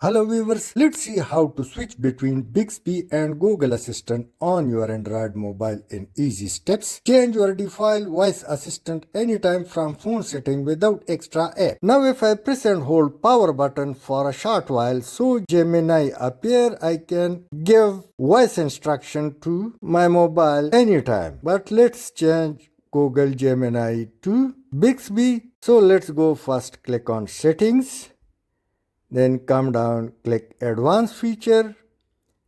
Hello viewers, let's see how to switch between Bixby and Google Assistant on your Android mobile in easy steps. Change your default voice assistant anytime from phone setting without extra app. Now if I press and hold power button for a short while so Gemini appear, I can give voice instruction to my mobile anytime. But let's change Google Gemini to Bixby. So let's go first click on settings. Then come down, click advanced feature.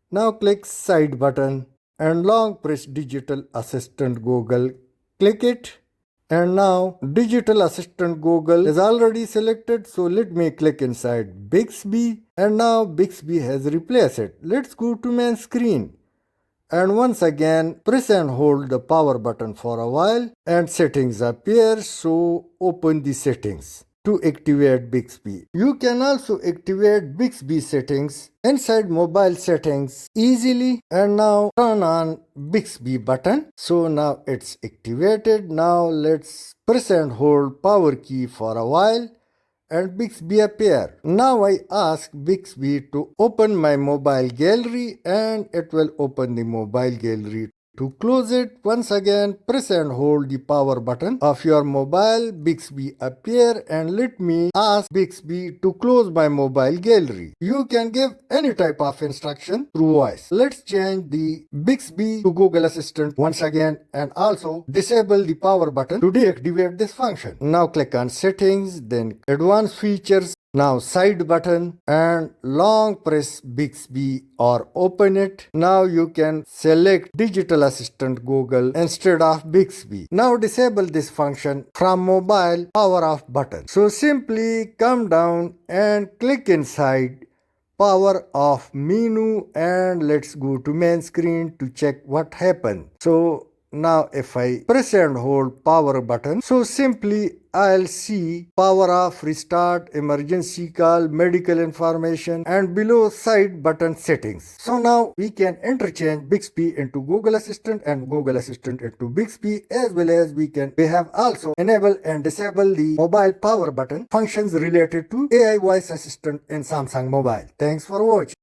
Now click side button and long press digital assistant Google. Click it. And now digital assistant Google is already selected. So let me click inside Bixby. And now Bixby has replaced it. Let's go to main screen. And once again press and hold the power button for a while and settings appear. So open the settings to activate Bixby. You can also activate Bixby settings inside mobile settings easily. And now turn on Bixby button. So now it's activated. Now let's press and hold power key for a while and Bixby appear. Now I ask Bixby to open my mobile gallery and it will open the mobile gallery. To close it, once again press and hold the power button of your mobile. Bixby appear and let me ask Bixby to close my mobile gallery. You can give any type of instruction through voice. Let's change the Bixby to Google Assistant once again and also disable the power button to deactivate this function. Now click on settings, then advanced features. Now side button and long press Bixby or open it. Now you can select digital assistant Google instead of Bixby. Now disable this function from mobile power off button. So simply come down and click inside power off menu and let's go to main screen to check what happened. So now if I press and hold power button, so simply I'll see power off, restart, emergency call, medical information and below side button settings. So now we can interchange Bixby into Google Assistant and Google Assistant into Bixby, as well as we have also enable and disable the mobile power button functions related to AI voice assistant in Samsung mobile. Thanks for watching.